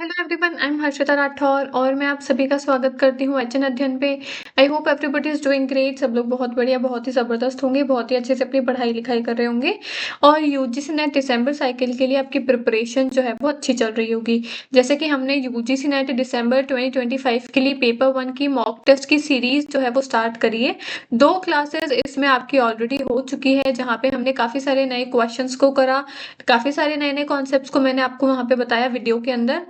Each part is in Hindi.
Hello everyone, I am Harshita Rathore और मैं आप सभी का स्वागत करती हूँ एचएन अध्ययन पे। I hope everybody is doing great. सब लोग बहुत बढ़िया, बहुत ही ज़बरदस्त होंगे, बहुत ही अच्छे से अपनी पढ़ाई लिखाई कर रहे होंगे और यूजीसी नेट दिसंबर साइकिल के लिए आपकी प्रिपरेशन जो है वो अच्छी चल रही होगी। जैसे कि हमने यूजीसी नेट दिसंबर 2025 के लिए पेपर 1 की मॉक टेस्ट की सीरीज जो है वो स्टार्ट करी है। 2 क्लासेस इसमें आपकी ऑलरेडी हो चुकी है, जहाँ पे हमने काफ़ी सारे नए क्वेश्चंस को करा, काफ़ी सारे नए-नए कॉन्सेप्ट्स को मैंने आपको वहाँ पे बताया वीडियो के अंदर।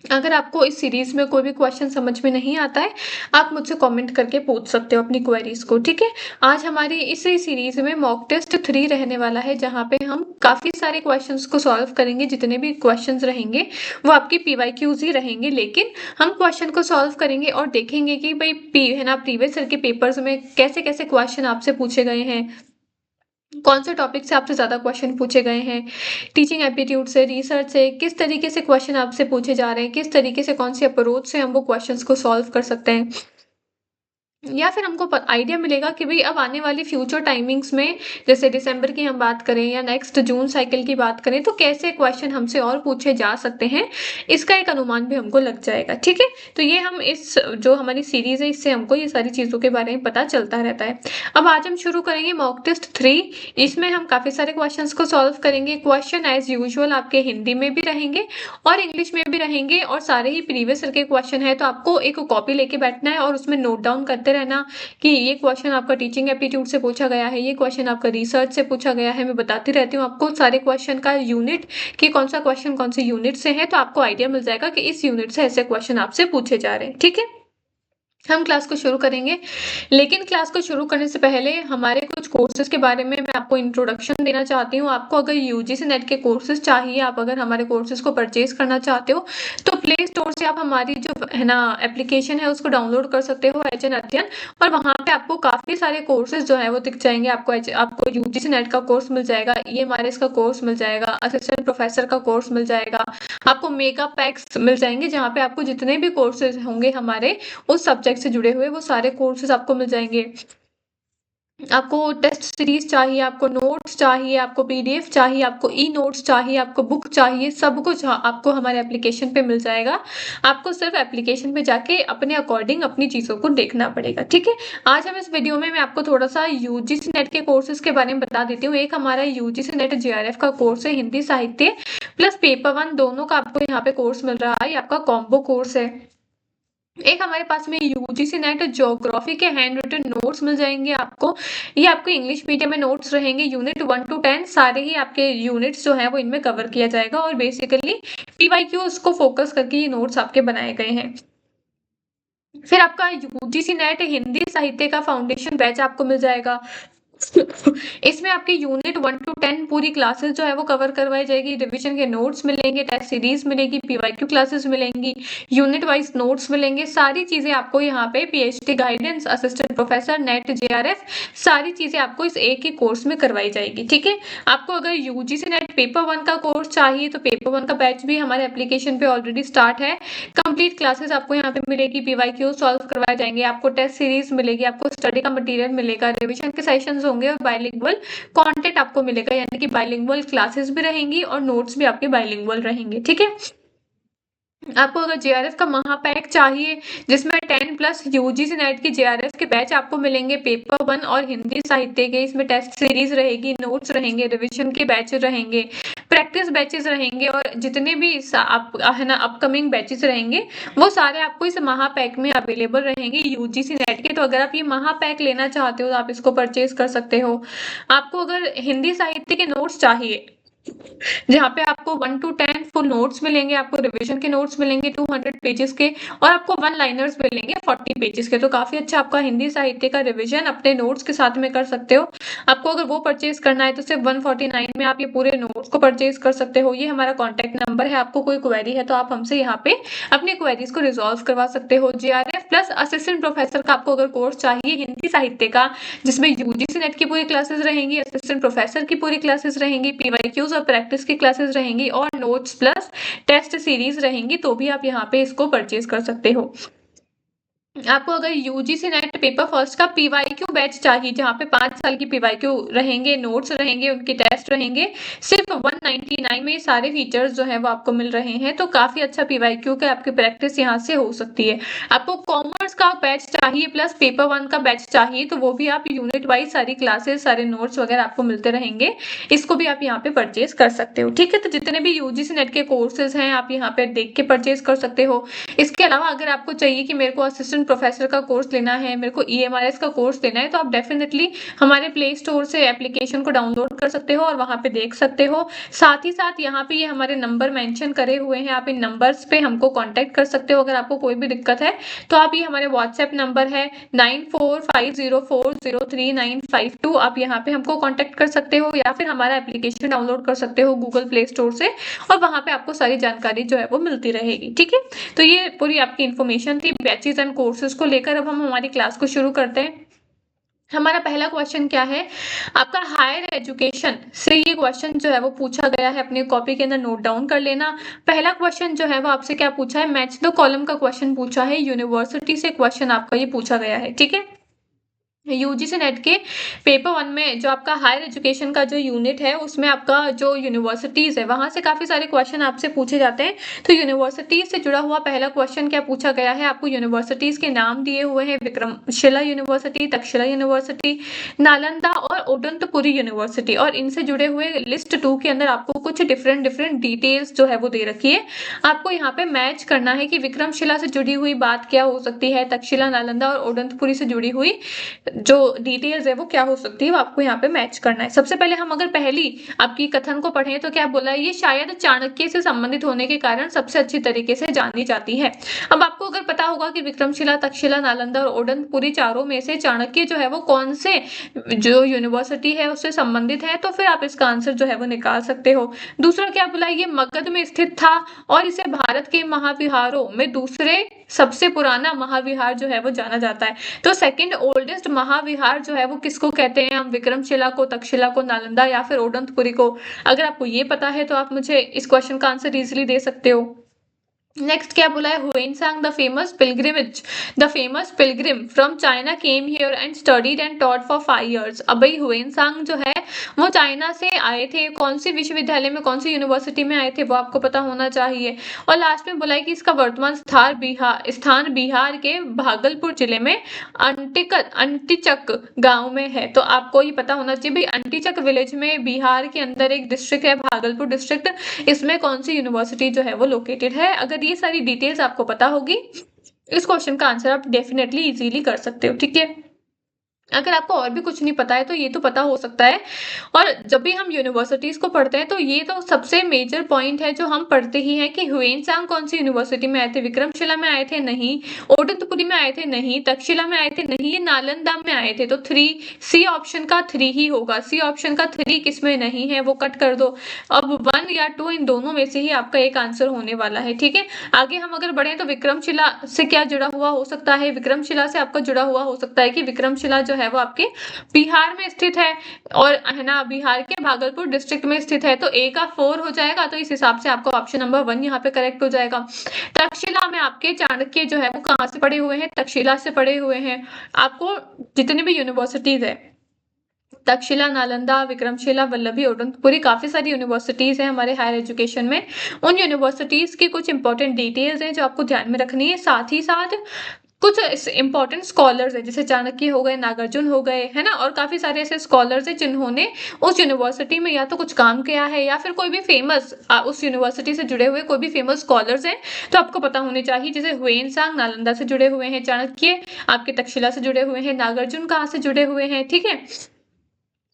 अगर आपको इस सीरीज़ में कोई भी क्वेश्चन समझ में नहीं आता है, आप मुझसे कमेंट करके पूछ सकते हो अपनी क्वेरीज़ को, ठीक है? आज हमारी इसी सीरीज़ में मॉक टेस्ट 3 रहने वाला है, जहाँ पे हम काफ़ी सारे क्वेश्चंस को सॉल्व करेंगे। जितने भी क्वेश्चंस रहेंगे, वो आपके पीवाईक्यूज़ ही रहेंगे, लेकिन हम क्वेश्चन को सॉल्व करेंगे और देखेंगे कि भई प्रीवियस ईयर के पेपर्स में कैसे-कैसे क्वेश्चन आपसे पूछे गए हैं। कौन से टॉपिक से आपसे ज़्यादा क्वेश्चन पूछे गए हैं, टीचिंग एप्टीट्यूड से, रिसर्च से, किस तरीके से क्वेश्चन आपसे पूछे जा रहे हैं, किस तरीके से कौन सी अप्रोच से हम वो क्वेश्चंस को सॉल्व कर सकते हैं। या फिर हमको आइडिया मिलेगा कि भाई अब आने वाली फ्यूचर टाइमिंग्स में, जैसे दिसंबर की हम बात करें या नेक्स्ट जून साइकिल की बात करें, तो कैसे क्वेश्चन हमसे और पूछे जा सकते हैं, इसका एक अनुमान भी हमको लग जाएगा, ठीक है? तो ये हम इस जो हमारी सीरीज है, इससे हमको ये सारी चीज़ों के बारे में पता चलता रहता है। अब आज हम शुरू करेंगे मॉक टेस्ट 3। इसमें हम काफ़ी सारे क्वेश्चंस को सॉल्व करेंगे। क्वेश्चन एज यूजुअल आपके हिंदी में भी रहेंगे और इंग्लिश में भी रहेंगे और सारे ही प्रीवियस ईयर के क्वेश्चन है, तो आपको एक कॉपी लेके बैठना है और उसमें नोट डाउन करते रहना कि ये क्वेश्चन आपका टीचिंग एप्टीट्यूड से पूछा गया है, ये क्वेश्चन आपका रिसर्च से पूछा गया है। मैं बताती रहती हूँ आपको सारे क्वेश्चन का यूनिट, कि कौन सा क्वेश्चन कौन से यूनिट से है, तो आपको आइडिया मिल जाएगा कि इस यूनिट से ऐसे क्वेश्चन आपसे पूछे जा रहे हैं, ठीक है? हम क्लास को शुरू करेंगे, लेकिन क्लास को शुरू करने से पहले हमारे कुछ कोर्सेज़ के बारे में मैं आपको इंट्रोडक्शन देना चाहती हूँ। आपको अगर यूजीसी नेट के कोर्सेज़ चाहिए, आप अगर हमारे कोर्सेज़ को परचेज़ करना चाहते हो, तो प्ले स्टोर से आप हमारी जो है ना एप्लीकेशन है, उसको डाउनलोड कर सकते हो, एचएन अध्ययन। और वहाँ पे आपको काफ़ी सारे कोर्सेज़ जो है वो दिख जाएँगे। आपको यूजीसी नेट का कोर्स मिल जाएगा, ईएमआरएस का कोर्स मिल जाएगा, असिस्टेंट प्रोफेसर का कोर्स मिल जाएगा, आपको मेगा पैक्स मिल जाएँगे, जहाँ पे आपको जितने भी कोर्सेज़ होंगे हमारे उस सब्जेक्ट से जुड़े हुए, वो सारे कोर्सेज़ आपको मिल जाएँगे। आपको टेस्ट सीरीज़ चाहिए, आपको नोट्स चाहिए, आपको पीडीएफ चाहिए, आपको ई-नोट्स चाहिए, आपको बुक चाहिए, सब कुछ आपको हमारे एप्लीकेशन पे मिल जाएगा। आपको सिर्फ़ एप्लीकेशन पे जाके अपने अकॉर्डिंग अपनी चीज़ों को देखना पड़ेगा, ठीक है? आज हम इस वीडियो में मैं आपको थोड़ा-सा यूजीसी नेट के कोर्सेज़ के बारे में बता देती हूँ। एक हमारा यूजीसी नेट जेआरएफ का कोर्स है, हिंदी साहित्य प्लस पेपर 1 दोनों का आपको यहाँ पे कोर्स मिल रहा है। ये आपका कॉम्बो कोर्स है। एक हमारे पास में यूजीसी नेट ज्योग्राफी के हैंड रिटन नोट्स मिल जाएंगे आपको। ये आपके इंग्लिश मीडियम में नोट्स रहेंगे, यूनिट 1 to 10 सारे ही आपके यूनिट्स जो हैं वो इनमें कवर किया जाएगा और बेसिकली पीवाईक्यू उसको फोकस करके ये नोट्स आपके बनाए गए हैं। फिर आपका यूजीसी नेट हिंदी साहित्य का फाउंडेशन बैच आपको मिल जाएगा। इसमें आपके यूनिट 1 to 10 पूरी क्लासेस जो है वो कवर करवाई जाएगी, रिवीजन के नोट्स मिलेंगे, टेस्ट सीरीज मिलेगी, पीवाईक्यू क्लासेस मिलेंगी, यूनिट वाइज नोट्स मिलेंगे। सारी चीजें आपको यहाँ पे PhD guidance, assistant professor, net JRF, सारी चीजें आपको इस एक ही कोर्स में करवाई जाएगी, ठीक है? आपको अगर यूजीसी नेट पेपर 1 का कोर्स चाहिए, तो पेपर 1 का बैच भी हमारे एप्लीकेशन पे ऑलरेडी स्टार्ट है। कंप्लीट क्लासेस आपको यहाँ पे मिलेगी, पीवाईक्यू सॉल्व करवाए जाएंगे, आपको टेस्ट सीरीज मिलेगी, आपको स्टडी का मटेरियल मिलेगा, रिवीजन के सेशंस होंगे और बाइलिंगुअल कंटेंट आपको मिलेगा, यानी कि बाइलिंगुअल क्लासेस भी रहेंगी और नोट्स भी आपके बाइलिंगुअल रहेंगे, ठीक है? आपको अगर जेआरएफ का महापैक चाहिए, जिसमें 10 प्लस यूजीसी नेट की जेआरएफ के बैच आपको मिलेंगे, पेपर 1 और हिंदी साहित्य के, इसमें टेस्ट सीरीज रहेगी, नोट्स रहेंगे, रिवीजन के बैच रहेंगे, प्रैक्टिस बैचेस रहेंगे और जितने भी है ना अपकमिंग बैचेस रहेंगे, वो सारे आपको इस महापैक में अवेलेबल रहेंगे यूजीसी नेट के। तो अगर आप ये महापैक लेना चाहते हो, तो आप इसको परचेज कर सकते हो। आपको अगर हिंदी साहित्य के नोट्स चाहिए, जहाँ पे आपको 1 to 10 फुल नोट्स मिलेंगे, आपको रिवीजन के नोट्स मिलेंगे 200 पेजेस के और आपको वन लाइनर्स मिलेंगे 40 पेजेस के। तो काफी अच्छा आपका हिंदी साहित्य का रिवीजन अपने नोट्स के साथ में कर सकते हो। आपको अगर वो परचेज करना है, तो सिर्फ 149 में आप ये पूरे नोट्स को परचेज कर सकते हो। ये हमारा कॉन्टैक्ट नंबर है। आपको कोई क्वेरी है तो आप हमसे यहाँ पे अपनी क्वेरीज को रिजॉल्व करवा सकते हो। जेआरएफ प्लस असिस्टेंट प्रोफेसर का आपको अगर कोर्स चाहिए हिंदी साहित्य का, जिसमें यूजीसी नेट की पूरी क्लासेस रहेंगी, असिस्टेंट प्रोफेसर की पूरी क्लासेस रहेंगी, पीवाईक्यूज और प्रैक्टिस की क्लासेस रहेंगी और नोट्स प्लस टेस्ट सीरीज रहेंगी, तो भी आप यहाँ पे इसको परचेज कर सकते हो। आपको अगर यूजीसी नेट पेपर फर्स्ट का पीवाईक्यू बैच चाहिए, जहाँ पे 5 साल की पीवाईक्यू रहेंगे, नोट्स रहेंगे, उनके टेस्ट रहेंगे, सिर्फ 199 में ये सारे फीचर्स जो है वो आपको मिल रहे हैं। तो काफी अच्छा पीवाईक्यू का आपकी प्रैक्टिस यहाँ से हो सकती है। आपको कॉमर्स का बैच चाहिए प्लस पेपर 1 का बैच चाहिए, तो वो भी आप यूनिट वाइज सारी क्लासेस, सारे नोट्स वगैरह आपको मिलते रहेंगे, इसको भी आप यहाँ पे परचेज कर सकते हो। ठीक है, तो जितने भी यूजीसी नेट के कोर्सेज हैं आप यहाँ पे देख के परचेज कर सकते हो। इसके अलावा अगर आपको चाहिए कि मेरे को असिस्टेंट प्रोफेसर का कोर्स लेना है, मेरे को ईएमआरएस का कोर्स लेना है, तो आप डेफिनेटली हमारे प्ले स्टोर से एप्लीकेशन को डाउनलोड कर सकते हो और वहां पे देख सकते हो। साथ ही साथ यहाँ पे ये हमारे नंबर मेंशन करे हुए हैं, आप इन नंबर्स पे हमको कांटेक्ट कर सकते हो अगर आपको कोई भी दिक्कत है। तो आप ये हमारे व्हाट्सएप नंबर है 9450403952, आप यहाँ पे हमको कांटेक्ट कर सकते हो या फिर हमारा एप्लीकेशन डाउनलोड कर सकते हो गूगल प्ले स्टोर से, और वहां पे आपको सारी जानकारी जो है वो मिलती रहेगी। ठीक है, तो ये पूरी आपकी इन्फॉर्मेशन थी बैचेस एंड कोर्सेज को लेकर। अब हम हमारी क्लास को शुरू करते हैं। हमारा पहला क्वेश्चन क्या है, आपका हायर एजुकेशन से ये क्वेश्चन जो है वो पूछा गया है, अपनी कॉपी के अंदर नोट डाउन कर लेना। पहला क्वेश्चन जो है वो आपसे क्या पूछा है, मैच द कॉलम का क्वेश्चन पूछा है, यूनिवर्सिटी से क्वेश्चन आपका ये पूछा गया है। ठीक है, यूजीसी नेट के पेपर 1 में जो आपका हायर एजुकेशन का जो यूनिट है उसमें आपका जो यूनिवर्सिटीज है वहां से काफी सारे क्वेश्चन आपसे पूछे जाते हैं। तो यूनिवर्सिटीज से जुड़ा हुआ पहला क्वेश्चन क्या पूछा गया है, आपको यूनिवर्सिटीज के नाम दिए हुए हैं, विक्रमशिला यूनिवर्सिटी, तक्षशिला यूनिवर्सिटी, नालंदा और ओडंतपुरी यूनिवर्सिटी, और इनसे जुड़े हुए लिस्ट 2 के अंदर आपको कुछ डिफरेंट डिटेल्स जो है वो दे रखी है। आपको यहाँ पे मैच करना है कि विक्रमशिला से जुड़ी हुई बात क्या हो सकती है, तक्षशिला, नालंदा और ओडंतपुरी से जुड़ी हुई जो डिटेल्स है वो क्या हो सकती है, वो आपको यहाँ पे मैच करना है। सबसे पहले हम अगर पहली आपकी कथन को पढ़ें तो क्या बोला है, ये शायद चाणक्य से संबंधित होने के कारण सबसे अच्छी तरीके से जानी जाती है। अब आपको अगर पता होगा कि विक्रमशिला, तक्षशिला, नालंदा और ओडंतपुरी चारों में से चाणक्य जो है वो कौन से जो यूनिवर्सिटी है उससे संबंधित है, तो फिर आप इसका आंसर जो है वो निकाल सकते हो। दूसरा क्या बोला, ये मगध में स्थित था और इसे भारत के महाविहारों में दूसरे सबसे पुराना महाविहार जो है वो जाना जाता है। तो सेकंड ओल्डेस्ट महाविहार जो है वो किसको कहते हैं, हम विक्रमशिला को, तक्षशिला को, नालंदा या फिर ओडंतपुरी को। अगर आपको ये पता है तो आप मुझे इस क्वेश्चन का आंसर इजीली दे सकते हो। नेक्स्ट क्या बोला है, Hiuen Tsang the famous Pilgrim from China came here and studied and taught for 5 years। अब भाई हुएनसांग जो है वो चाइना से आए थे, कौन सी विश्वविद्यालय में, कौन सी यूनिवर्सिटी में आए थे वो आपको पता होना चाहिए। और लास्ट में बोला है कि इसका वर्तमान स्थान बिहार के भागलपुर जिले में अंटिचक गांव में है। तो आपको ये पता होना चाहिए भाई, अंटिचक विलेज में बिहार के अंदर एक डिस्ट्रिक्ट है भागलपुर डिस्ट्रिक्ट, इसमें कौन सी यूनिवर्सिटी जो है वो लोकेटेड है। अगर ये सारी डिटेल्स आपको पता होगी, इस क्वेश्चन का आंसर आप डेफिनेटली इजीली कर सकते हो। ठीक है, अगर आपको और भी कुछ नहीं पता है तो ये तो पता हो सकता है। और जब भी हम यूनिवर्सिटीज को पढ़ते हैं तो ये तो सबसे मेजर पॉइंट है जो हम पढ़ते ही हैं कि हुएनसांग कौन सी यूनिवर्सिटी में आए थे, विक्रमशिला में आए थे नहीं, ओडंतपुरी में आए थे नहीं, तक्षशिला में आए थे नहीं, ये नालंदा में आए थे। तो 3 सी ऑप्शन का 3 ही होगा, सी ऑप्शन का 3 किसमें नहीं है वो कट कर दो। अब 1 या 2 इन दोनों में से ही आपका एक आंसर होने वाला है। ठीक है, आगे हम अगर बढ़े तो विक्रमशिला से क्या जुड़ा हुआ हो सकता है, विक्रमशिला से आपका जुड़ा हुआ हो सकता है कि विक्रमशिला जो है वो आपके बिहार में स्थित है और है ना, बिहार के भागलपुर डिस्ट्रिक्ट में स्थित है। तो ए का 4 हो जाएगा, तो इस हिसाब से आपका ऑप्शन नंबर 1 यहाँ पे करेक्ट हो जाएगा। तक्षशिला में आपके चाणक्य जो है वो कहाँ से पढ़े हुए हैं, तक्षशिला से पढ़े हुए हैं। आपको जितने भी यूनिवर्सिटीज है, तक्षशिला, नालंदा, विक्रमशिला, वल्लभी, ओडंतपुरी, काफी सारी यूनिवर्सिटीज हैं हमारे हायर एजुकेशन में। उन यूनिवर्सिटीज की कुछ इंपॉर्टेंट डिटेल्स हैं जो आपको ध्यान में रखनी है। साथ ही साथ कुछ इंपॉर्टेंट स्कॉलर्स हैं, जैसे चाणक्य हो गए, नागार्जुन हो गए, है ना, और काफी सारे ऐसे स्कॉलर्स हैं जिन्होंने उस यूनिवर्सिटी में या तो कुछ काम किया है या फिर कोई भी फेमस उस यूनिवर्सिटी से जुड़े हुए कोई भी फेमस स्कॉलर्स हैं तो आपको पता होने चाहिए। जैसे हुएनसांग नालंदा से जुड़े हुए हैं, चाणक्य आपके तक्षशिला से जुड़े हुए हैं, नागार्जुन कहाँ से जुड़े हुए हैं। ठीक है,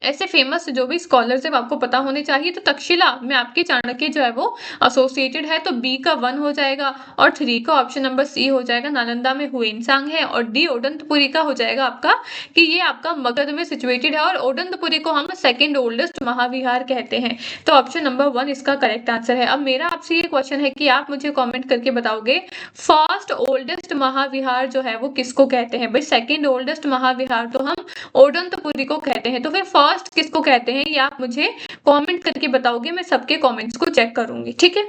ऐसे फेमस जो भी स्कॉलर्स है आपको पता होने चाहिए। तो तक्षशिला में आपके चाणक्य जो है वो एसोसिएटेड है, तो बी का 1 हो जाएगा और 3 का ऑप्शन नंबर सी हो जाएगा। नालंदा में हुएनसांग है और डी ओडंतपुरी का हो जाएगा आपका कि ये आपका मगध में सिचुएटेड है और ओडंतपुरी को हम सेकंड ओल्डेस्ट महाविहार कहते हैं। तो ऑप्शन नंबर 1 इसका करेक्ट आंसर है। अब मेरा आपसे ये क्वेश्चन है कि आप मुझे कॉमेंट करके बताओगे फर्स्ट ओल्डेस्ट महाविहार जो है वो किसको कहते हैं। भाई सेकेंड ओल्डेस्ट महाविहार तो हम ओडंतपुरी को कहते हैं, तो फिर फर्स्ट किसको कहते हैं ये आप मुझे कमेंट करके बताओगे, मैं सबके कमेंट्स को चेक करूंगी। ठीक है,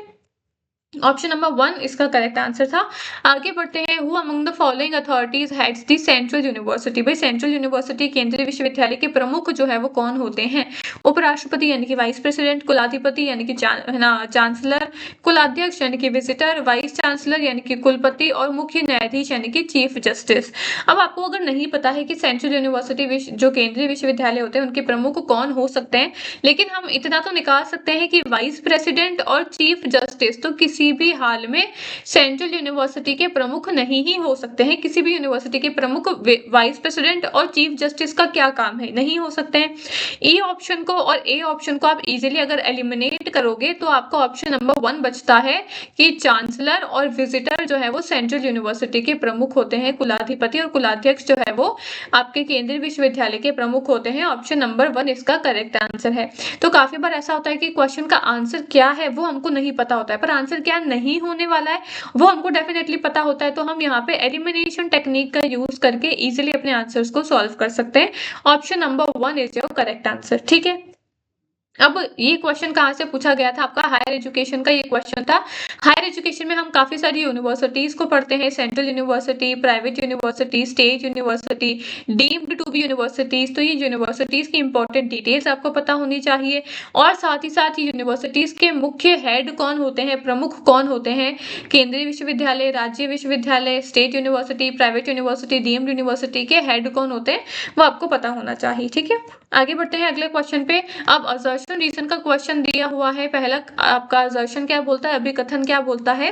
ऑप्शन नंबर 1 इसका करेक्ट आंसर था। आगे बढ़ते हैं, who among the following authorities heads the central university. भाई सेंट्रल यूनिवर्सिटी केंद्रीय विश्वविद्यालय के प्रमुख जो है वो कौन होते हैं? उपराष्ट्रपति यानी कि वाइस प्रेसिडेंट, कुलाधिपति यानी कि चांसलर, कुलाध्यक्ष यानी कि विजिटर, वाइस चांसलर यानी कि कुलपति और मुख्य न्यायाधीश यानी कि चीफ जस्टिस। अब आपको अगर नहीं पता है कि सेंट्रल यूनिवर्सिटी जो केंद्रीय विश्वविद्यालय होते हैं उनके प्रमुख कौन हो सकते हैं, लेकिन हम इतना तो निकाल सकते हैं कि वाइस प्रेसिडेंट और चीफ जस्टिस तो किसी भी हाल में सेंट्रल यूनिवर्सिटी के प्रमुख नहीं ही हो सकते हैं। किसी भी यूनिवर्सिटी के प्रमुख वाइस प्रेसिडेंट और चीफ जस्टिस का क्या काम है, नहीं हो सकते हैं। ई ऑप्शन को और ए ऑप्शन को आप इजीली अगर एलिमिनेट करोगे तो आपका ऑप्शन नंबर 1 बचता है कि चांसलर और विजिटर जो है वो सेंट्रल यूनिवर्सिटी के प्रमुख होते हैं, कुलाधिपति और कुलाध्यक्ष जो है वो आपके केंद्रीय विश्वविद्यालय के प्रमुख होते हैं। ऑप्शन नंबर 1 इसका करेक्ट आंसर है। तो काफी बार ऐसा होता है कि क्वेश्चन का आंसर क्या है वो हमको नहीं पता होता है, पर आंसर क्या नहीं होने वाला है वो हमको डेफिनेटली पता होता है। तो हम यहाँ पे एलिमिनेशन टेक्निक का यूज करके इजीली अपने आंसर्स को सॉल्व कर सकते हैं। Option number 1 is your correct answer. ठीक है, अब ये क्वेश्चन कहाँ से पूछा गया था? आपका हायर एजुकेशन का ये क्वेश्चन था। हायर एजुकेशन में हम काफी सारी यूनिवर्सिटीज को पढ़ते हैं, central university, private university, state university, deemed to be universities. तो ये यूनिवर्सिटीज की इंपॉर्टेंट डिटेल्स आपको पता होनी चाहिए और साथ ही साथ यूनिवर्सिटीज के मुख्य हेड कौन होते हैं, प्रमुख कौन होते हैं, केंद्रीय विश्वविद्यालय, राज्य विश्वविद्यालय, state university, private university, deemed university के हेड कौन होते हैं वो आपको पता होना चाहिए। ठीक है, आगे बढ़ते हैं अगले क्वेश्चन पे। अब असर्शन रीजन का क्वेश्चन दिया हुआ है। पहला आपका असर्शन क्या बोलता है, अभिकथन क्या बोलता है?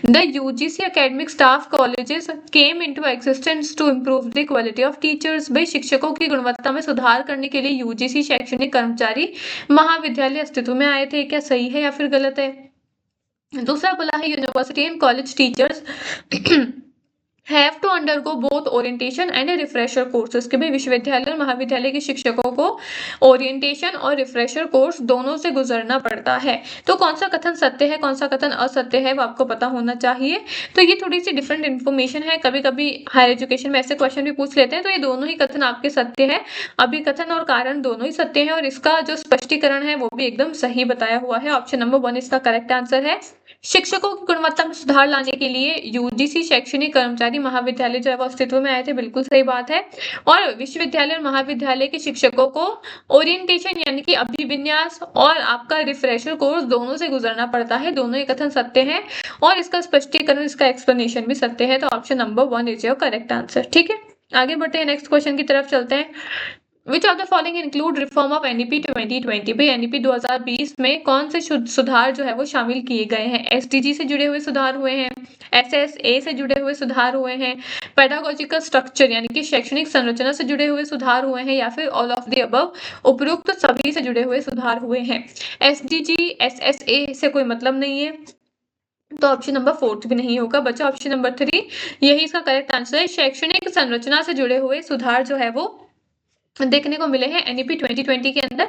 The UGC academic staff colleges came into existence to improve the quality of teachers. भाई शिक्षकों की गुणवत्ता में सुधार करने के लिए यूजीसी शैक्षणिक कर्मचारी महाविद्यालय अस्तित्व में आए थे। क्या सही है या फिर गलत है? दूसरा बोला है university and college teachers have to undergo both orientation and refresher courses. के भाई विश्वविद्यालय और महाविद्यालय के शिक्षकों को ओरिएंटेशन और रिफ्रेशर कोर्स दोनों से गुजरना पड़ता है। तो कौन सा कथन सत्य है, कौन सा कथन असत्य है वो आपको पता होना चाहिए। तो ये थोड़ी सी डिफरेंट इन्फॉर्मेशन है, कभी कभी हायर एजुकेशन में ऐसे क्वेश्चन भी पूछ लेते हैं। तो ये दोनों ही कथन आपके सत्य है, अभिकथन और कारण दोनों ही सत्य है और इसका जो स्पष्टीकरण है वो भी एकदम सही बताया हुआ है। ऑप्शन नंबर 1 इसका करेक्ट आंसर है। शिक्षकों की गुणवत्ता में सुधार लाने के लिए यूजीसी शैक्षणिक कर्मचारी महाविद्यालय जो है वो अस्तित्व में आए थे, बिल्कुल सही बात है। और विश्वविद्यालय और महाविद्यालय के शिक्षकों को ओरिएंटेशन यानी कि अभिविन्यास और आपका रिफ्रेशर कोर्स दोनों से गुजरना पड़ता है, दोनों ही कथन सत्य है और इसका स्पष्टीकरण, इसका एक्सप्लेनेशन भी सत्य है। तो option number 1 is your correct answer. ठीक है, आगे बढ़ते हैं, नेक्स्ट क्वेश्चन की तरफ चलते हैं। विच of the following include reform of NEP 2020। भाई एनईपी 2020 में कौन से सुधार जो है वो शामिल किए गए हैं? एसडीजी से जुड़े हुए सुधार हुए हैं, एसएसए से जुड़े हुए सुधार हुए हैं, पेडागोजिकल स्ट्रक्चर यानी कि शैक्षणिक संरचना से जुड़े हुए सुधार हुए हैं, या फिर ऑल ऑफ द अबव, उपरोक्त सभी से जुड़े हुए सुधार हुए हैं। एसडीजी एसएसए से कोई मतलब नहीं है, तो ऑप्शन नंबर 4 भी नहीं होगा, बचा ऑप्शन नंबर 3, यही इसका करेक्ट आंसर है। शैक्षणिक संरचना से जुड़े हुए सुधार जो है वो देखने को मिले हैं एनईपी 2020 के अंदर।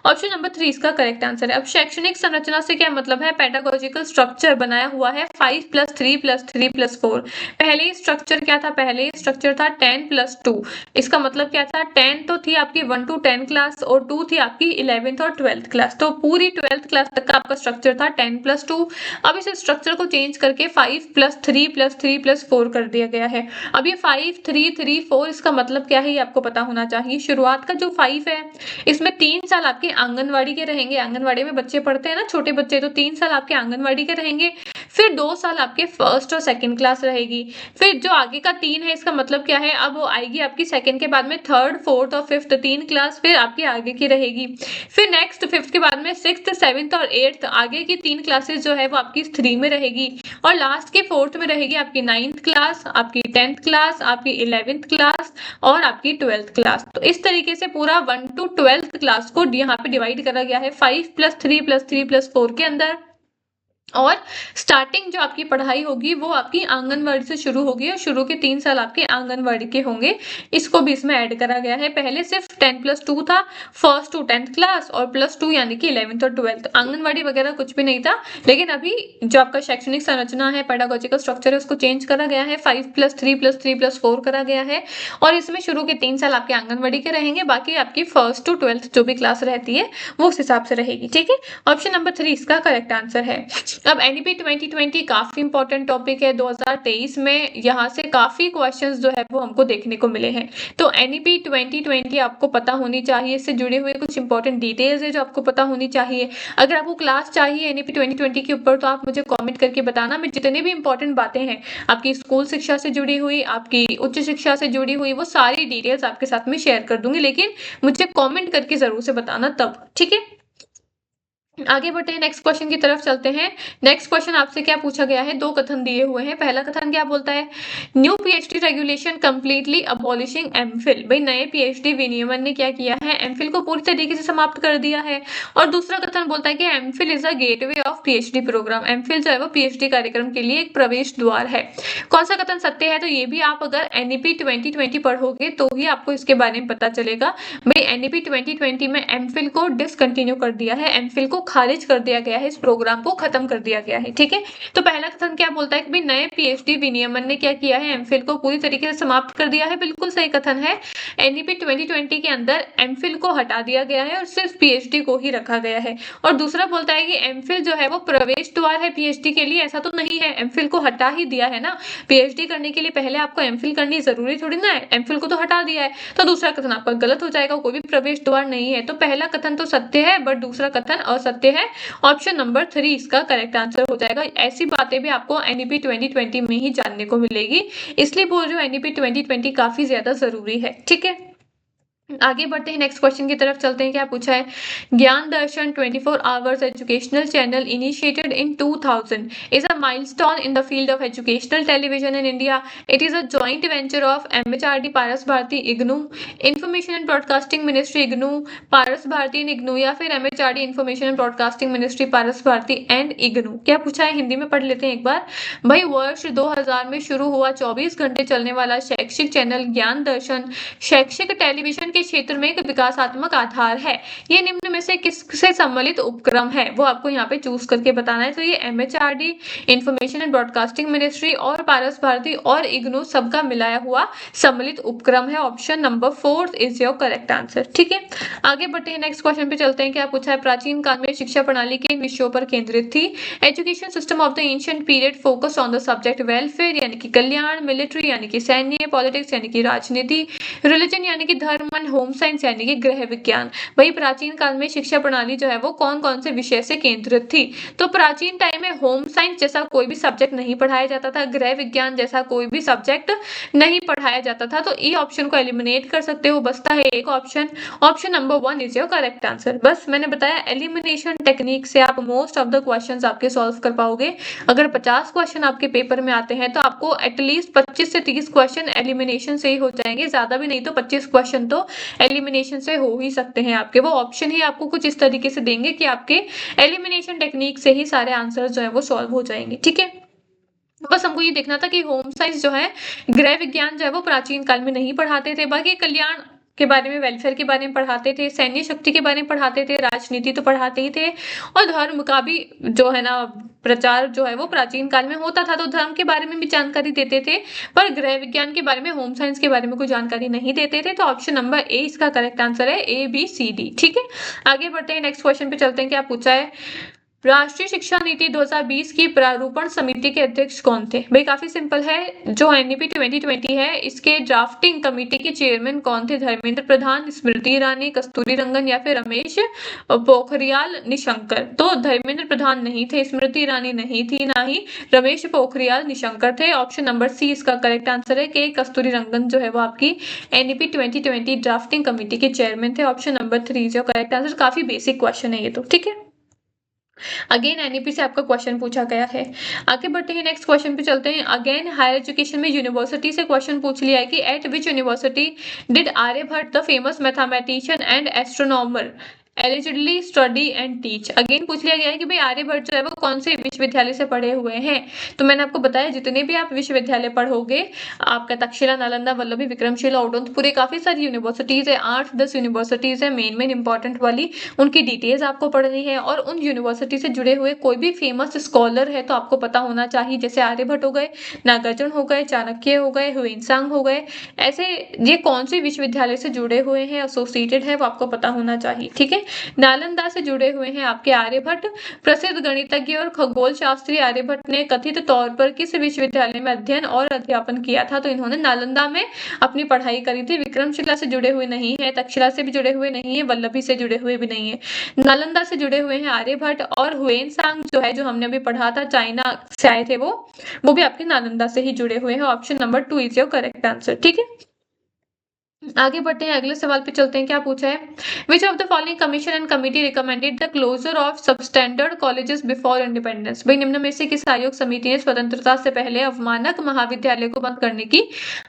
ऑप्शन नंबर 3 इसका करेक्ट आंसर है। अब शैक्षणिक संरचना से क्या मतलब है? पेडागोजिकल स्ट्रक्चर बनाया हुआ है 5+3+3+4। पहले स्ट्रक्चर क्या था? पहले स्ट्रक्चर था 10+2। इसका मतलब क्या था? 10 तो थी आपकी 1 to 10 क्लास और 2 थी आपकी 11th और 12th क्लास। तो पूरी 12th क्लास तक का आपका स्ट्रक्चर था 10+2। अब इस स्ट्रक्चर को चेंज करके 5+3+3+4 कर दिया गया है। अब ये 5 3 3 4 इसका मतलब क्या है ये आपको पता होना चाहिए। शुरुआत का जो 5 है इसमें 3 साल आपके आंगनवाड़ी के रहेंगे, आंगनवाड़ी में बच्चे पढ़ते हैं ना, छोटे बच्चे, तो 3 साल आपके आंगनवाड़ी के रहेंगे। फिर 2 साल आपके फर्स्ट और सेकंड क्लास रहेगी। फिर जो आगे का 3 है इसका मतलब क्या है? अब वो आएगी आपकी सेकंड के बाद में थर्ड, फोर्थ और फिफ्थ 3 क्लास फिर आपकी आगे की रहेगी। फिर नेक्स्ट फिफ्थ के बाद में सिक्स्थ, सेवंथ और एट्थ आगे की 3 क्लासेस जो है वो आपकी 3 में रहेगी और लास्ट के फोर्थ में रहेगी आपकी 9th क्लास, आपकी 10th क्लास, आपकी 11th क्लास और आपकी 12th क्लास। तो इस तरीके से पूरा 1 to 12th क्लास को यहाँ पे डिवाइड करा गया है 5+3+3+4 के अंदर। और स्टार्टिंग जो आपकी पढ़ाई होगी वो आपकी आंगनवाड़ी से शुरू होगी और शुरू के 3 साल आपके आंगनवाड़ी के होंगे, इसको भी इसमें ऐड करा गया है। पहले सिर्फ 10+2 था, फर्स्ट टू 10th क्लास और +2 यानी कि 11th और 12th, आंगनवाड़ी वगैरह कुछ भी नहीं था। लेकिन अभी जो आपका शैक्षणिक संरचना है, पेडागोजिकल स्ट्रक्चर है, उसको चेंज करा गया है, 5+3+3+4 करा गया है और इसमें शुरू के 3 साल आपके आंगनवाड़ी के रहेंगे, बाकी आपकी फर्स्ट टू 12th जो भी क्लास रहती है वो उस हिसाब से रहेगी। ठीक है, ऑप्शन नंबर 3 इसका करेक्ट आंसर है। अब एनईपी 2020 काफ़ी इम्पोर्टेंट टॉपिक है 2023 में, यहाँ से काफ़ी क्वेश्चंस जो है वो हमको देखने को मिले हैं। तो एनईपी 2020 आपको पता होनी चाहिए, इससे जुड़े हुए कुछ इंपॉर्टेंट डिटेल्स है जो आपको पता होनी चाहिए। अगर आपको क्लास चाहिए एनईपी 2020 के ऊपर तो आप मुझे कॉमेंट करके बताना, मैं जितने भी इंपॉर्टेंट बातें हैं आपकी स्कूल शिक्षा से जुड़ी हुई, आपकी उच्च शिक्षा से जुड़ी हुई, वो सारी डिटेल्स आपके साथ में शेयर कर दूंगी, लेकिन मुझे कॉमेंट करके ज़रूर से बताना तब, ठीक है। आगे बढ़ते हैं, नेक्स्ट क्वेश्चन की तरफ चलते हैं। नेक्स्ट क्वेश्चन आपसे क्या पूछा गया है, दो कथन दिए हुए हैं। पहला कथन क्या बोलता है, new PhD regulation completely abolishing MPhil. भाई नए पीएचडी विनियमन ने क्या किया है, एमफिल को पूरी तरीके से समाप्त कर दिया है। और दूसरा कथन बोलता है कि MPhil is a gateway of PhD programme. MPhil जो है वो पीएचडी कार्यक्रम के लिए एक प्रवेश द्वार है। कौन सा कथन सत्य है, तो ये भी आप अगर एनईपी 2020 पढ़ोगे तो ही आपको इसके बारे में पता चलेगा। भाई एनईपी 2020 में एमफिल को डिसकंटिन्यू कर दिया है, एमफिल को खारिज कर दिया गया है, इस प्रोग्राम को खत्म कर दिया गया है, ठीक है। तो पहला कथन क्या बोलता है कि भाई नए पीएचडी विनियमन ने क्या किया है, एमफिल को पूरी तरीके से समाप्त कर दिया है। बिल्कुल सही कथन है। एनईपी 2020 के अंदर एमफिल को हटा दिया गया है और सिर्फ पीएचडी को ही रखा गया है। और दूसरा बोलता है कि एमफिल जो है वो प्रवेश द्वार है पीएचडी के लिए, ऐसा तो नहीं है, एमफिल को हटा ही दिया है ना। पीएचडी करने के लिए पहले आपको एमफिल करनी जरूरी थोड़ी ना है, एमफिल को तो हटा दिया है। तो दूसरा कथन आपका गलत हो जाएगा, कोई भी प्रवेश द्वार नहीं है। तो पहला कथन तो सत्य है बट दूसरा कथन असत्य है। ऑप्शन नंबर 3 इसका करेक्ट आंसर हो जाएगा। ऐसी बातें भी आपको एनईपी 2020 में ही जानने को मिलेगी, इसलिए बोल रही हूँ एनईपी 2020 काफी ज्यादा जरूरी है, ठीक है। आगे बढ़ते हैं, नेक्स्ट क्वेश्चन की तरफ चलते हैं। क्या पूछा है, Gyan Darshan 24 hours educational channel initiated in 2000 is a milestone in the field of educational television in India. It is a joint venture of MHRD, Paras Bharati, IGNOU, information and broadcasting ministry IGNOU, Paras Bharati and IGNOU, या फिर MHRD, information and broadcasting ministry, Paras Bharati and IGNOU. क्या पूछा है, हिंदी में पढ़ लेते हैं एक बार। भाई वर्ष 2000 में शुरू हुआ 24 घंटे चलने वाला शैक्षिक चैनल ज्ञान दर्शन शैक्षिक टेलीविजन के क्षेत्र में एक विकासात्मक आधार है। ये निम्न में से किससे सम्मिलित उपक्रम है, वो आपको यहाँ पे चूज करके बताना है। तो ये MHRD, information and broadcasting ministry और पारस भारती और इग्नू सबका मिलाया हुआ सम्मिलित उपक्रम है। Option number 4 is your correct answer, ठीक है। आगे बढ़ते हैं, नेक्स्ट क्वेश्चन पे चलते हैं। क्या पूछा है, प्राचीन काल में शिक्षा प्रणाली किन विषयों पर केंद्रित थी। Education system of the ancient period focus on the subject welfare यानी कि कल्याण, मिलिट्री यानी कि सैन्य, पॉलिटिक्स यानी कि राजनीति, रिलीजन यानी कि धर्म, होम साइंस यानी कि गृह विज्ञान। वही प्राचीन काल में शिक्षा प्रणाली जो है वो कौन कौन से विषय से केंद्रित थी। तो प्राचीन टाइम में होम साइंस जैसा कोई भी सब्जेक्ट नहीं पढ़ाया जाता था, गृह विज्ञान जैसा कोई भी सब्जेक्ट नहीं पढ़ाया जाता था। तो ई ऑप्शन को एलिमिनेट कर सकते हो, बचता है एक option. Option number 1 is your correct answer. बस मैंने बताया एलिमिनेशन टेक्निक से आप मोस्ट ऑफ द क्वेश्चंस आपके सॉल्व कर पाओगे। अगर 50 क्वेश्चन आपके पेपर में आते हैं तो आपको एटलीस्ट 25 से 30 क्वेश्चन एलिमिनेशन से ही हो जाएंगे, ज्यादा भी नहीं तो 25 क्वेश्चन तो एलिमिनेशन से हो ही सकते हैं आपके। वो ऑप्शन ही आपको कुछ इस तरीके से देंगे कि आपके एलिमिनेशन टेक्निक से ही सारे आंसर जो है वो सॉल्व हो जाएंगे, ठीक है। बस हमको ये देखना था कि होम साइंस जो है, गृह विज्ञान जो है वो प्राचीन काल में नहीं पढ़ाते थे, बाकी कल्याण के बारे में, वेलफेयर के बारे में पढ़ाते थे, सैन्य शक्ति के बारे में पढ़ाते थे, राजनीति तो पढ़ाते ही थे, और धर्म का भी जो है ना प्रचार जो है वो प्राचीन काल में होता था, तो धर्म के बारे में भी जानकारी देते थे। पर गृह विज्ञान के बारे में, होम साइंस के बारे में कोई जानकारी नहीं देते थे। तो ऑप्शन नंबर ए इसका करेक्ट आंसर है, ABCD, ठीक है। आगे बढ़ते हैं, नेक्स्ट क्वेश्चन पे चलते हैं। क्या पूछा है, राष्ट्रीय शिक्षा नीति 2020 की प्रारूपण समिति के अध्यक्ष कौन थे। भाई काफी सिंपल है, जो एनईपी 2020 है इसके ड्राफ्टिंग कमेटी के चेयरमैन कौन थे। धर्मेंद्र प्रधान, स्मृति ईरानी, कस्तूरी रंगन या फिर रमेश पोखरियाल निशंकर। तो धर्मेंद्र प्रधान नहीं थे, स्मृति ईरानी नहीं थी, ना ही रमेश पोखरियाल निशंकर थे। ऑप्शन नंबर सी इसका करेक्ट आंसर है कि कस्तूरी रंगन जो है वो आपकी एनईपी 2020 ड्राफ्टिंग कमेटी के चेयरमैन थे। ऑप्शन नंबर 3 जो करेक्ट आंसर। काफी बेसिक क्वेश्चन है ये तो, ठीक है। अगेन एनईपी से आपका क्वेश्चन पूछा गया है। आगे बढ़ते हैं, नेक्स्ट क्वेश्चन पे चलते हैं। अगेन हायर एजुकेशन में यूनिवर्सिटी से क्वेश्चन पूछ लिया है कि at which university did Aryabhatta the famous mathematician and astronomer allegedly study and teach. Again पूछ लिया गया है कि भाई आर्यभट्ट जो है वो कौन से विश्वविद्यालय से पढ़े हुए हैं। तो मैंने आपको बताया जितने भी आप विश्वविद्यालय पढ़ोगे, आपका तक्षशिला, नालंदा, वल्लभी, विक्रमशिला, ओडोनपुर, काफी सारी यूनिवर्सिटीज है, 8-10 यूनिवर्सिटीज है मेन इंपॉर्टेंट वाली, उनकी डिटेल्स आपको पढ़नी है। और उन यूनिवर्सिटी से जुड़े हुए कोई भी फेमस स्कॉलर है तो आपको पता होना चाहिए, जैसे आर्यभट्ट हो गए, नागार्जुन हो गए, चाणक्य हो गए, ह्वेनसांग हो गए, ऐसे ये कौन से विश्वविद्यालय से जुड़े हुए हैं, एसोसिएटेड है, वो आपको पता होना चाहिए, ठीक है। नालंदा से जुड़े हुए हैं आपके आर्यभट्ट। प्रसिद्ध गणितज्ञ और खगोल शास्त्री आर्यभट्ट ने कथित तौर पर किस विश्वविद्यालय में अध्ययन और अध्यापन किया था? तो इन्होंने नालंदा में अपनी पढ़ाई करी थी। विक्रमशिला से जुड़े हुए नहीं है, तक्षशिला से भी जुड़े हुए नहीं है, वल्लभी से जुड़े हुए भी नहीं है। नालंदा से जुड़े हुए हैं आर्यभट्ट, और हुएनसांग जो है, जो हमने अभी पढ़ा था, चाइना से आए थे वो भी आपके नालंदा से ही जुड़े हुए हैं। Option number 2 is your correct answer. ठीक है, आगे बढ़ते हैं, अगले सवाल पे चलते हैं। क्या पूछा है? Which of the following commission and committee recommended the closure of substandard colleges before independence? भाई निम्न में से किस आयोग समिति ने स्वतंत्रता से पहले अवमानक महाविद्यालय को बंद करने की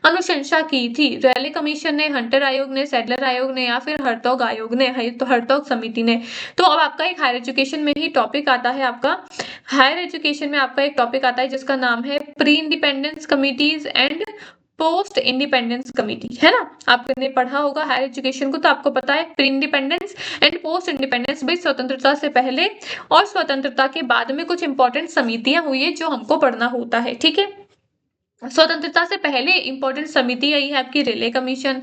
अनुशंसा की थी? रैले कमीशन ने, हंटर आयोग ने, सैडलर आयोग ने, या फिर हर्टॉग आयोग ने? तो हर्टॉग समिति ने। तो अब आपका एक हायर एजुकेशन में ही टॉपिक आता है, आपका हायर एजुकेशन में आपका एक टॉपिक आता है जिसका नाम है pre independence committees and post independence committee, है ना? आपने पढ़ा होगा हायर एजुकेशन को, तो आपको पता है pre independence and post independence, भाई स्वतंत्रता से पहले और स्वतंत्रता के बाद में कुछ इंपॉर्टेंट समितियां हुई है जो हमको पढ़ना होता है। ठीक है, स्वतंत्रता से पहले इंपॉर्टेंट समिति आई है आपकी रेले कमीशन,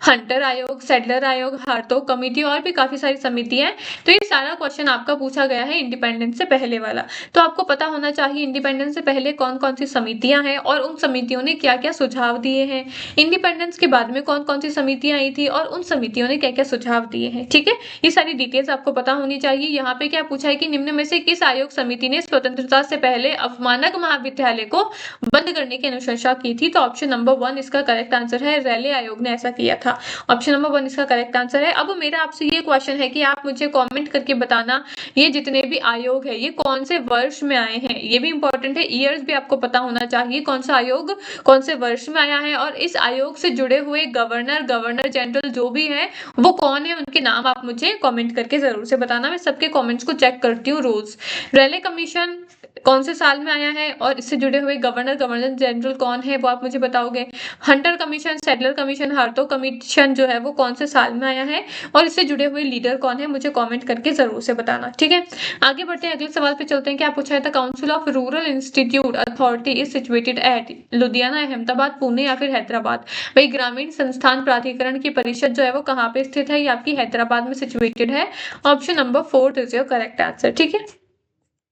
हंटर आयोग, सैडलर आयोग, हार्टोग कमेटी, और भी काफी सारी समितियां हैं। तो ये सारा क्वेश्चन आपका पूछा गया है इंडिपेंडेंस से पहले वाला। तो आपको पता होना चाहिए इंडिपेंडेंस से पहले कौन कौन सी समितियां हैं और उन समितियों ने क्या क्या सुझाव दिए हैं, इंडिपेंडेंस के बाद में कौन कौन सी समितियां आई थी और उन समितियों ने क्या क्या सुझाव दिए हैं। ठीक है, ये सारी डिटेल्स आपको पता होनी चाहिए। यहाँ पे क्या पूछा है कि निम्न में से किस आयोग समिति ने स्वतंत्रता से पहले अवमानक महाविद्यालय को बंद करने की अनुशंसा की थी? तो ऑप्शन नंबर 1 इसका करेक्ट आंसर है, रैले आयोग ने ऐसा किया था। ऑप्शन नंबर 1 इसका करेक्ट आंसर है। अब मेरा आपसे ये क्वेश्चन है कि आप मुझे कमेंट करके बताना ये जितने भी आयोग है ये कौन से वर्ष में आए हैं। ये भी इंपॉर्टेंट है, ईयर्स भी आपको पता होना चाहिए, कौन सा आयोग कौन से वर्ष में आया है, और इस आयोग से जुड़े हुए गवर्नर जनरल जो भी है वो कौन है, उनके नाम आप मुझे कमेंट करके जरूर से बताना। मैं सबके कमेंट्स को चेक करती हूँ रोज। रैले कमीशन कौन से साल में आया है और इससे जुड़े हुए गवर्नर जनरल कौन है वो आप मुझे बताओगे। Hunter commission, Sadler commission, Hartog commission जो है वो कौन से साल में आया है और इससे जुड़े हुए लीडर कौन है, मुझे कमेंट करके जरूर से बताना। ठीक है, आगे बढ़ते हैं, अगले सवाल पे चलते हैं। क्या पूछा है? The council of rural institute authority is situated at Ludhiana, Ahmedabad, Pune या फिर हैदराबाद? भाई ग्रामीण संस्थान प्राधिकरण की परिषद जो है वो कहाँ पे स्थित है? ये आपकी हैदराबाद में सिचुएटेड है। Option number 4 is your correct answer. ठीक है,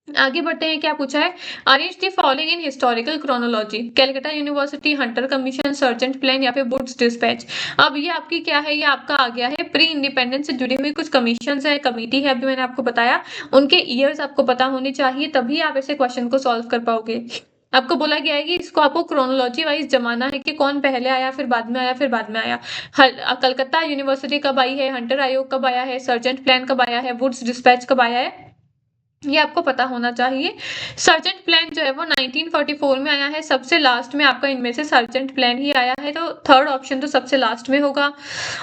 आगे बढ़ते हैं। क्या पूछा है? Arrange the following in historical chronology, Calcutta university, Hunter commission, sergeant plan या फिर वुड्स डिस्पैच? अब ये आपकी क्या है? ये आपका आ गया है प्री इंडिपेंडेंस से जुड़ी हुई कुछ कमीशन है, कमेटी है, अभी मैंने आपको बताया, उनके ईयर्स आपको पता होने चाहिए, तभी आप ऐसे क्वेश्चन को सॉल्व कर पाओगे। आपको बोला गया है कि इसको आपको क्रोनोलॉजी वाइज जमाना है कि कौन पहले आया फिर बाद में आया फिर बाद में आया। कलकत्ता यूनिवर्सिटी कब आई है, हंटर आयोग कब आया है, सर्जेंट प्लान कब आया है, वुड्स डिस्पैच कब आया है, ये आपको पता होना चाहिए। सर्जेंट प्लान जो है वो 1944 में आया है, सबसे लास्ट में आपका इनमें से सर्जेंट प्लान ही आया है, तो थर्ड ऑप्शन तो सबसे लास्ट में होगा।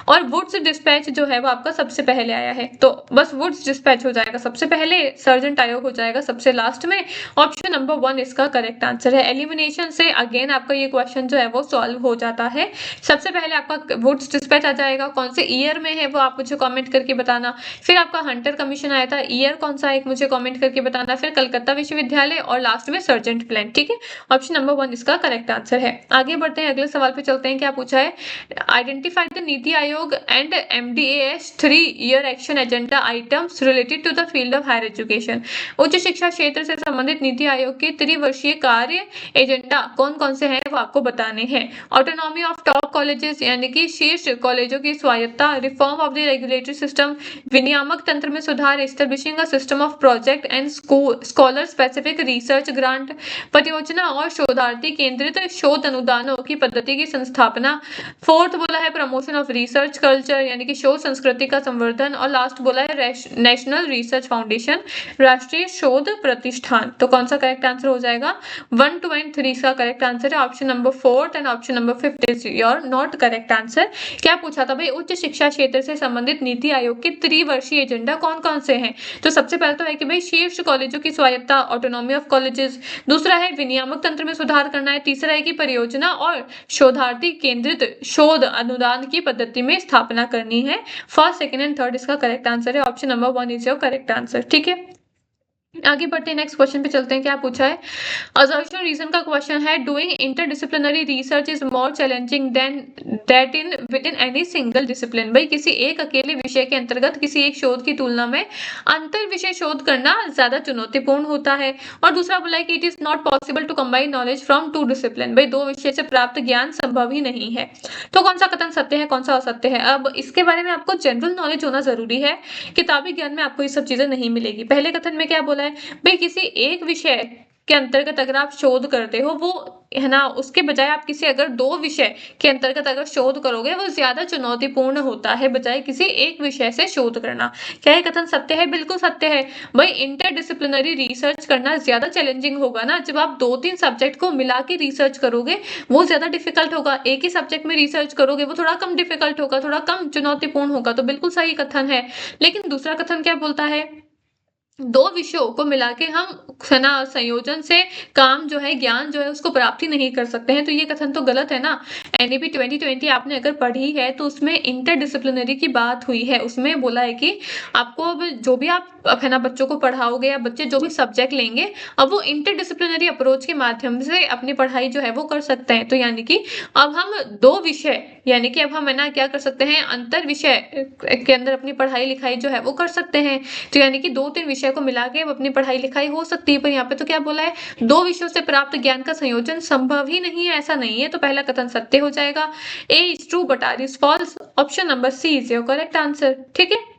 और वुड्स डिस्पैच जो है वो आपका सबसे पहले आया है, तो बस वुड्स डिस्पैच हो जाएगा सबसे पहले, सर्जेंट आयोग हो जाएगा सबसे लास्ट में। ऑप्शन नंबर 1 इसका करेक्ट आंसर है। एलिमिनेशन से अगेन आपका ये क्वेश्चन जो है वो सॉल्व हो जाता है। सबसे पहले आपका वुड्स डिस्पैच आ जाएगा, कौन से ईयर में है वो आप मुझे कॉमेंट करके बताना। फिर आपका हंटर कमीशन आया था, ईयर कौन सा एक मुझे कमेंट करके बताना, फिर कलकत्ता विश्वविद्यालय और लास्ट में सर्जेंट प्लान। ठीक है, ऑप्शन नंबर 1 इसका करेक्ट आंसर है। आगे बढ़ते हैं, अगले सवाल पे चलते हैं। क्या पूछा है? Identify the Niti Aayog and MDS three year action agenda items related to the field of higher education. उच्च शिक्षा क्षेत्र से संबंधित नीति आयोग के त्रिवर्षीय कार्य एजेंडा कौन कौन से हैं वो आपको बताने हैं। ऑटोनॉमी ऑफ टॉप कॉलेजेस यानी कि शीर्ष कॉलेजों की स्वायत्ता, reform of the regulatory system, विनियामक तंत्र में सुधार, establishing a system of project and scholar specific research grant, परियोजना और शोधार्थी केंद्रित शोध अनुदानों की पद्धति की संस्थापना। फोर्थ बोला है प्रमोशन ऑफ रिसर्च कल्चर यानी कि शोध संस्कृति का संवर्धन, और लास्ट बोला है नेशनल रिसर्च फाउंडेशन, राष्ट्रीय शोध प्रतिष्ठान। तो कौन सा करेक्ट आंसर हो जाएगा? 1, 2 एंड 3 का करेक्ट आंसर है। Option number 4 and option number 5 is your not correct answer. क्या पूछा था भाई? उच्च शिक्षा क्षेत्र से संबंधित नीति आयोग के त्रिवर्षीय एजेंडा कौन कौन से हैं? तो सबसे पहले तो है कि भाई शीर्ष कॉलेजों की स्वायत्ता, ऑटोनॉमी ऑफ कॉलेजेस, दूसरा है विनियामक तंत्र में सुधार करना है, तीसरा है कि परियोजना और शोधार्थी केंद्रित शोध अनुदान की पद्धति में स्थापना करनी है। फर्स्ट, सेकंड एंड थर्ड इसका करेक्ट आंसर है। Option number 1 is your correct answer. ठीक है, आगे बढ़ते हैं, नेक्स्ट क्वेश्चन पे चलते हैं, क्या पूछा है। असर्शन रीजन का क्वेश्चन है, doing interdisciplinary research is more challenging than that in within any single discipline. भाई किसी एक अकेले विषय के अंतर्गत किसी एक शोध की तुलना में अंतर विषय शोध करना ज्यादा चुनौतीपूर्ण होता है। और दूसरा बोला है कि it is not possible to combine knowledge from two discipline. भाई दो विषय से प्राप्त ज्ञान संभव ही नहीं है। तो कौन सा कथन सत्य है, कौन सा असत्य है। अब इसके बारे में आपको जनरल नॉलेज होना जरूरी है, किताबी ज्ञान में आपको ये सब चीजें नहीं मिलेगी। पहले कथन में क्या बोला है, भाई किसी एक विषय के अंतर्गत अगर आप शोध करते हो, वो है ना, उसके बजाय आप किसी अगर दो विषय के अंतर्गत अगर शोध करोगे वो ज्यादा चुनौतीपूर्ण होता है बजाय किसी एक विषय से शोध करना। क्या ये कथन सत्य है? बिल्कुल सत्य है। भाई इंटरडिसिप्लिनरी रिसर्च करना ज्यादा चैलेंजिंग होगा ना, जब आप दो तीन सब्जेक्ट को मिला के रिसर्च करोगे वो ज्यादा डिफिकल्ट होगा। एक ही सब्जेक्ट में रिसर्च करोगे वो थोड़ा कम डिफिकल्ट होगा, थोड़ा कम चुनौतीपूर्ण होगा। तो बिल्कुल सही कथन है। लेकिन दूसरा कथन क्या बोलता है, दो विषयों को मिला के हम है ना संयोजन से काम जो है, ज्ञान जो है उसको प्राप्ति नहीं कर सकते हैं। तो ये कथन तो गलत है ना। एनईपी 2020 आपने अगर पढ़ी है तो उसमें इंटरडिसिप्लिनरी की बात हुई है। उसमें बोला है कि आपको अब जो भी आप है ना बच्चों को पढ़ाओगे या बच्चे जो भी सब्जेक्ट लेंगे, अब वो इंटरडिसिप्लिनरी अप्रोच के माध्यम से अपनी पढ़ाई जो है वो कर सकते हैं। तो यानी कि अब हम दो विषय, यानी कि अब हम है ना क्या कर सकते हैं, अंतर विषय के अंदर अपनी पढ़ाई लिखाई जो है वो कर सकते हैं। तो यानी कि दो तीन विषय को मिला के अपनी पढ़ाई लिखाई हो सकती है। पर यहाँ पे तो क्या बोला है, दो विषयों से प्राप्त ज्ञान का संयोजन संभव ही नहीं है, ऐसा नहीं है। तो पहला कथन सत्य हो जाएगा। A is true but R is false. Option number C is your correct answer. ठीक है,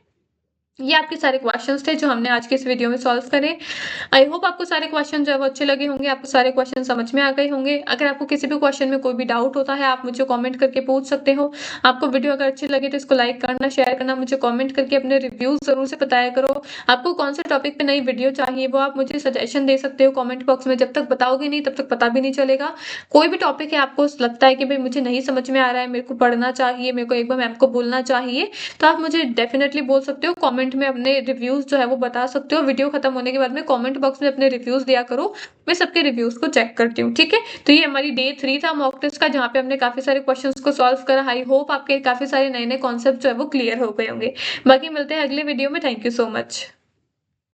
ये आपके सारे क्वेश्चंस थे जो हमने आज के इस वीडियो में सॉल्व करे। आई होप आपको सारे क्वेश्चन जो है वो अच्छे लगे होंगे, आपको सारे क्वेश्चन समझ में आ गए होंगे। अगर आपको किसी भी क्वेश्चन में कोई भी डाउट होता है, आप मुझे कमेंट करके पूछ सकते हो। आपको वीडियो अगर अच्छी लगे तो इसको लाइक करना, शेयर करना, मुझे कमेंट करके अपने रिव्यूज जरूर से बताया करो। आपको कौन से टॉपिक पे नई वीडियो चाहिए वो आप मुझे सजेशन दे सकते हो कॉमेंट बॉक्स में। जब तक बताओगे नहीं तब तक पता भी नहीं चलेगा। कोई भी टॉपिक है आपको लगता है कि भाई मुझे नहीं समझ में आ रहा है, मेरे को पढ़ना चाहिए, मेरे को एक बार मैम को बोलना चाहिए, तो आप मुझे डेफिनेटली बोल सकते हो। कमेंट में अपने रिव्यूज जो है वो बता सकते हो। वीडियो खत्म होने के बाद में कमेंट बॉक्स में अपने रिव्यूज दिया करो, मैं सबके रिव्यूज को चेक करती हूँ। ठीक है, तो ये हमारी डे 3 था मॉक टेस्ट का, जहाँ पे हमने काफी सारे क्वेश्चंस को सॉल्व करा। आई होप आपके काफी सारे नए नए कॉन्सेप्ट जो है वो क्लियर हो गए होंगे। बाकी मिलते हैं अगले वीडियो में। Thank you so much.